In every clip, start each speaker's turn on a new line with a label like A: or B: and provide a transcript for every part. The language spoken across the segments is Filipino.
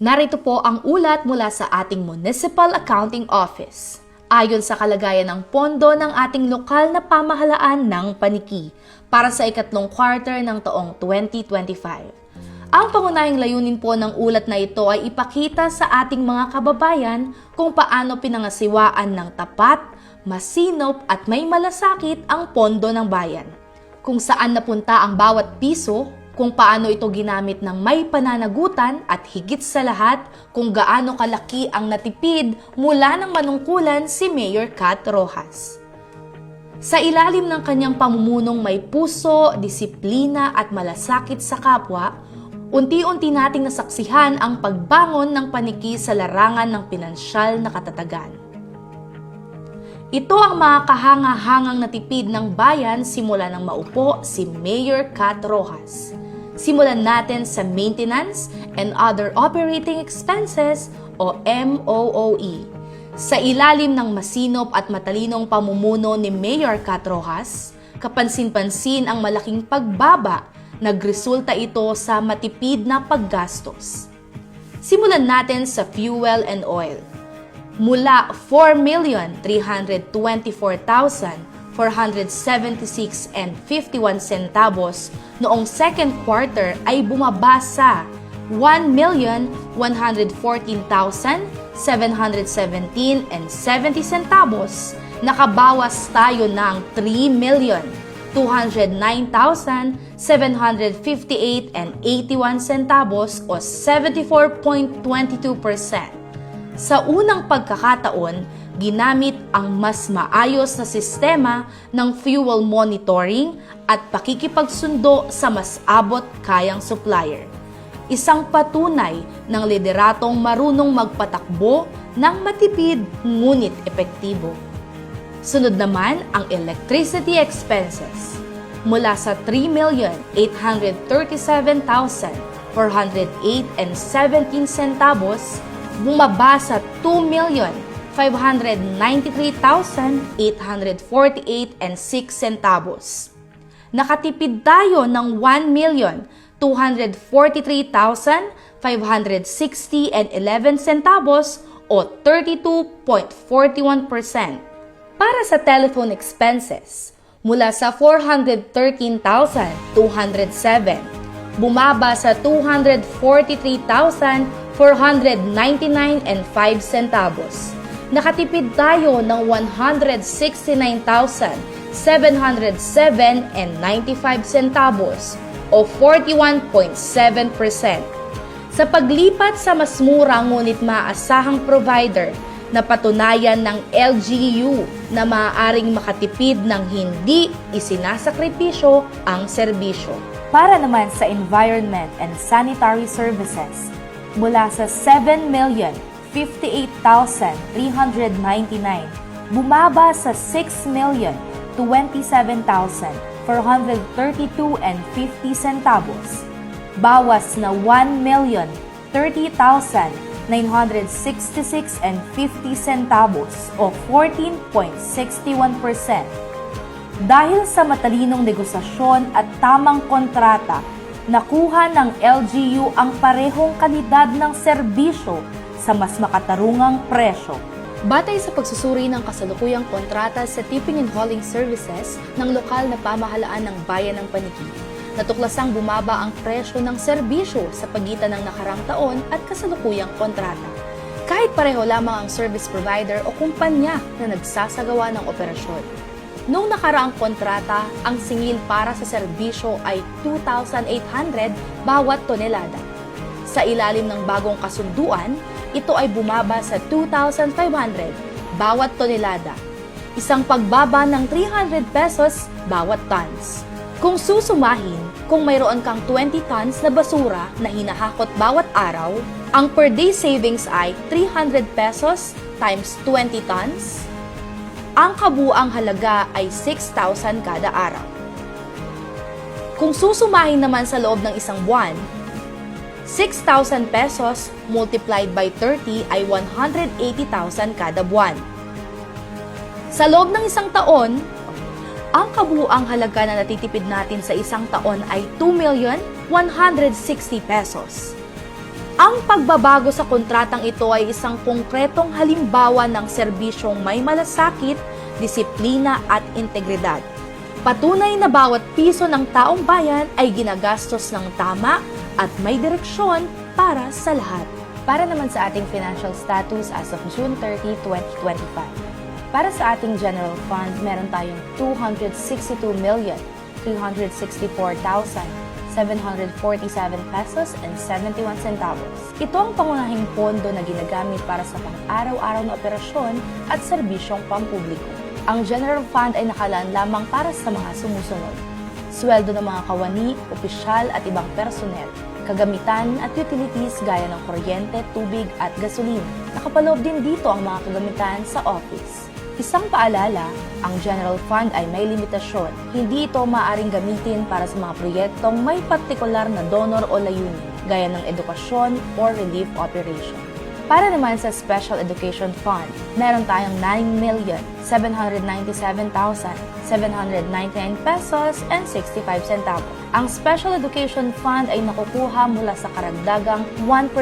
A: Narito po ang ulat mula sa ating Municipal Accounting Office. Ayon sa kalagayan ng pondo ng ating lokal na pamahalaan ng Paniki para sa ikatlong quarter ng taong 2025. Ang pangunahing layunin po ng ulat na ito ay ipakita sa ating mga kababayan kung paano pinangasiwaan ng tapat, masinop at may malasakit ang pondo ng bayan. Kung saan napunta ang bawat piso, kung paano ito ginamit ng may pananagutan at higit sa lahat kung gaano kalaki ang natipid mula ng manungkulan si Mayor Kat Rojas. Sa ilalim ng kanyang pamumunong may puso, disiplina at malasakit sa kapwa, unti-unti nating nasaksihan ang pagbangon ng Paniki sa larangan ng pinansyal na katatagan. Ito ang mga kahanga-hangang natipid ng bayan simula nang maupo si Mayor Kat Rojas. Simulan natin sa Maintenance and Other Operating Expenses o MOOE. Sa ilalim ng masinop at matalinong pamumuno ni Mayor Kat Rojas, kapansin-pansin ang malaking pagbaba, nagresulta ito sa matipid na paggastos. Simulan natin sa fuel and oil. Mula 4,324,476.51 centavos noong second quarter ay bumaba sa 1,114,717.70 centavos. Nakabawas tayo ng 3,209,758.81 centavos o 74.22%. Sa unang pagkakataon, ginamit ang mas maayos na sistema ng fuel monitoring at pakikipagsundo sa mas abot kayang supplier. Isang patunay ng lideratong marunong magpatakbo ng matipid ngunit epektibo. Sunod naman ang electricity expenses. Mula sa 3,837,408.17 centavos, bumaba sa 2,593,848.06 centavos. Nakatipid tayo ng 1,243,560.11 centavos o 32.41%. Para sa telephone expenses, mula sa 413,207, bumaba sa 243,499.05 centavos. Nakatipid tayo ng 169,707.95 centavos o 41.7%. Sa paglipat sa mas mura ngunit maasahang provider, napatunayan ng LGU na maaaring makatipid ng hindi isinasakripisyo ang serbisyo. Para naman sa environment and sanitary services, mula sa 7,058,399, bumaba sa 6,027,432.50 centavos. Bawas na 1,030,966.50 centavos o 14.61%. Dahil sa matalinong negosasyon at tamang kontrata, nakuha ng LGU ang parehong kalidad ng serbisyo sa mas makatarungang presyo. Batay sa pagsusuri ng kasalukuyang kontrata sa tipping and hauling services ng lokal na pamahalaan ng bayan ng Paniki, natuklasang bumaba ang presyo ng serbisyo sa pagitan ng nakarang taon at kasalukuyang kontrata. Kahit pareho lamang ang service provider o kumpanya na nagsasagawa ng operasyon. Noong nakaraang kontrata, ang singil para sa serbisyo ay 2,800 bawat tonelada. Sa ilalim ng bagong kasunduan, ito ay bumaba sa 2,500 bawat tonelada. Isang pagbaba ng 300 pesos bawat tons. Kung susumahin, kung mayroon kang 20 tons na basura na hinahakot bawat araw, ang per day savings ay 300 pesos times 20 tons. Ang kabuang halaga ay 6,000 kada araw. Kung susumahin naman sa loob ng isang buwan, 6,000 pesos multiplied by 30 ay 180,000 kada buwan. Sa loob ng isang taon, ang kabuang halaga na natitipid natin sa isang taon ay 2,160,000 pesos. Ang pagbabago sa kontratang ito ay isang konkretong halimbawa ng serbisyong may malasakit, disiplina at integridad. Patunay na bawat piso ng taong bayan ay ginagastos ng tama at may direksyon para sa lahat. Para naman sa ating financial status as of June 30, 2025. Para sa ating general fund, meron tayong 262,364,747 pesos and 71 centavos. Ito ang pangunahing pondo na ginagamit para sa pang-araw-araw na operasyon at serbisyong pampubliko. Ang general fund ay nakalaan lamang para sa mga sumusunod: sweldo ng mga kawani, opisyal at ibang personel, kagamitan at utilities gaya ng kuryente, tubig at gasolina. Nakapaloob din dito ang mga kagamitan sa office. Isang paalala, ang general fund ay may limitasyon. Hindi ito maaaring gamitin para sa mga proyektong may partikular na donor o layunin, gaya ng edukasyon or relief operation. Para naman sa Special Education Fund, meron tayong 9,797,799 pesos and 65 centavos. Ang Special Education Fund ay nakukuha mula sa karagdagang 1%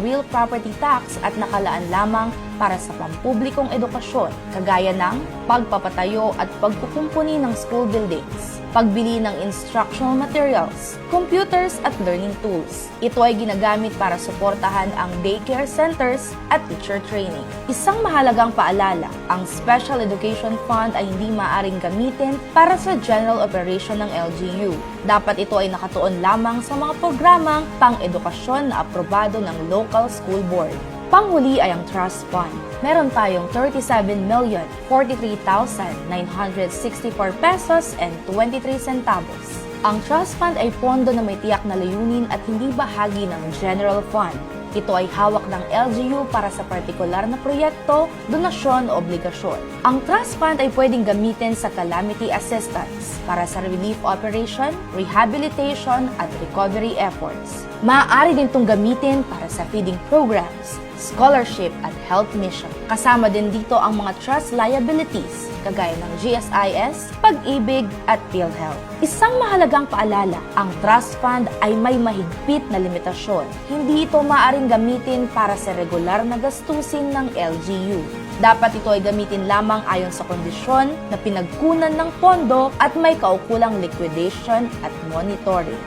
A: real property tax at nakalaan lamang para sa pampublikong edukasyon, kagaya ng pagpapatayo at pagkukumpuni ng school buildings, pagbili ng instructional materials, computers at learning tools. Ito ay ginagamit para suportahan ang daycare centers at teacher training. Isang mahalagang paalala, ang Special Education Fund ay hindi maaaring gamitin para sa general operation ng LGU. Dapat ito ay nakatuon lamang sa mga programang pang-edukasyon na aprobado ng local school board. Panghuli ay ang Trust Fund. Meron tayong 37,043,964 pesos and 23 centavos. Ang Trust Fund ay pondo na may tiyak na layunin at hindi bahagi ng General Fund. Ito ay hawak ng LGU para sa partikular na proyekto, donasyon o obligasyon. Ang Trust Fund ay pwedeng gamitin sa calamity assistance, para sa relief operation, rehabilitation at recovery efforts. Maaari din itong gamitin para sa feeding programs, scholarship at health mission. Kasama din dito ang mga trust liabilities, kagaya ng GSIS, Pag-ibig at PhilHealth. Isang mahalagang paalala, ang Trust Fund ay may mahigpit na limitasyon. Hindi ito maaaring gamitin para sa regular na gastusin ng LGU. Dapat ito ay gamitin lamang ayon sa kondisyon na pinagkunan ng pondo at may kaukulang liquidation at monitoring.